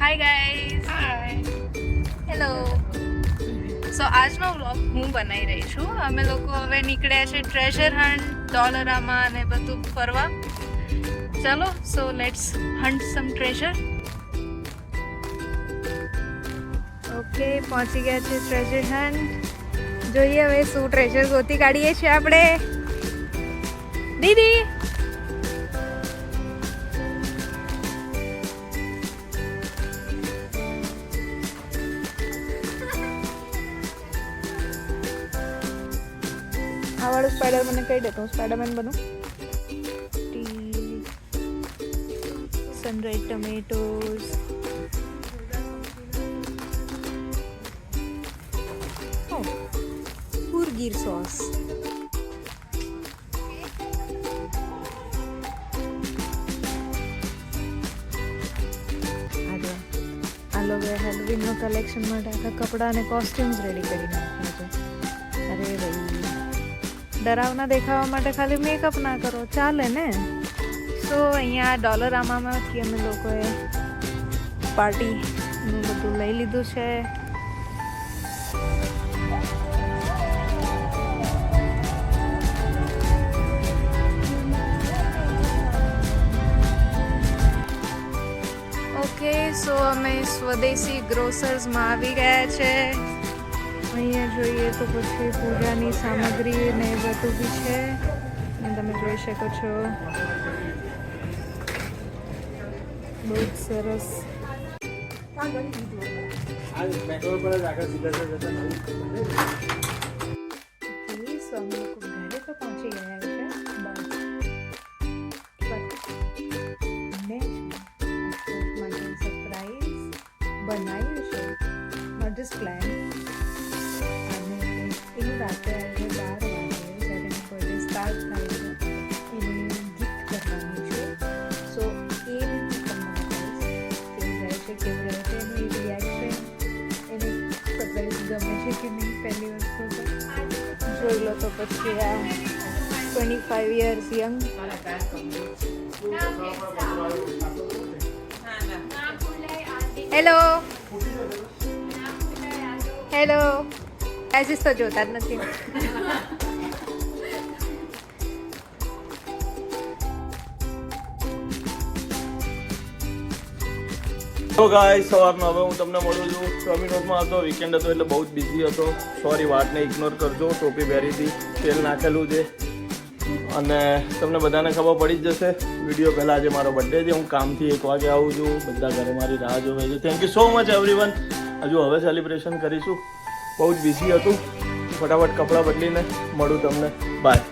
Hi guys, hello. સો આજનો vlog હું બનાવી રહી છું. અમે લોકો હવે નીકળ્યા છે ટ્રેઝર હન્ટ, ડોલરામાં અને બધું ફરવા. ચલો, so let's hunt some treasure. Okay, પહોંચી ગયા છે ટ્રેઝર હન્ટ. જોઈએ હવે શું ટ્રેઝર ગોતી કાઢીએ છીએ આપણે. દીદી આ વાળું સ્પાઈડરમેન કહી દેતો હું સ્પાઈડરમેન બનું. સનરાઈઝ ટમેટોઝ, પૂરગીર સોસ, આ લોકો હેલોવીનનો કલેક્શન માટે આખા કપડાં અને કોસ્ટ્યુમ્સ રેડી કરી નાખ્યા છે. અરે ભાઈ, ડરાવના દેખાવા માટે ખાલી મેકઅપ ના કરો, ચાલે ને. સો અહીંયા ડોલરામામાંથી અમે લોકોએ પાર્ટીનું બધું લઈ લીધું છે. ઓકે, સો અમે સ્વદેશી ગ્રોસર્સમાં આવી ગયા છે. અહીંયા જોઈએ તો પછી પૂજાની સામગ્રી ને બધું બી છે. તમે જોઈ શકો છો, બહુ જ સરસ. સો અમે લોકો ઘરે તો પહોંચી ગયા છે, સરપ્રાઈઝ બનાવ્યું છે, નોટ જસ્ટ પ્લાન. એની રાતે આજે 12 વાગે જ્યારે એનો બર્થડે સ્ટાર્ટ થાય છે એની ગિફ્ટ કરવાની છે. સો એ તમને બતાવીશ કેવું રહે છે, કેવું રહે છે એનું રિએક્શન, એને સરપ્રાઈઝ ગમે છે કે નહીં. પહેલી વસ્તુ તો જોઈ લો તો પછી આ 25 years યંગ. હેલો હેલો, એઝિસ તો જોતા જ નથી. તો ગાઈસ, સવારમાં હવે હું તમને મળું છું. ડોમિનોઝમાં હતો, વીકેન્ડ હતો એટલે બહુ જ બિઝી હતો. સોરી, વાતને ઇગ્નોર કરજો. ટોપી પહેરી હતી, તેલ નાખેલું છે અને તમને બધાને ખબર પડી જ જશે. વિડીયો પહેલાં આજે મારો બર્થડે છે. હું કામથી 1 વાગે આવું છું. બધા ઘરે મારી રાહ જોવે છે. Thank you so much everyone. હજુ હવે સેલિબ્રેશન કરીશું. બહુ જ બિઝી હતું. ફટાફટ કપડાં બદલીને મળું તમને. બાય.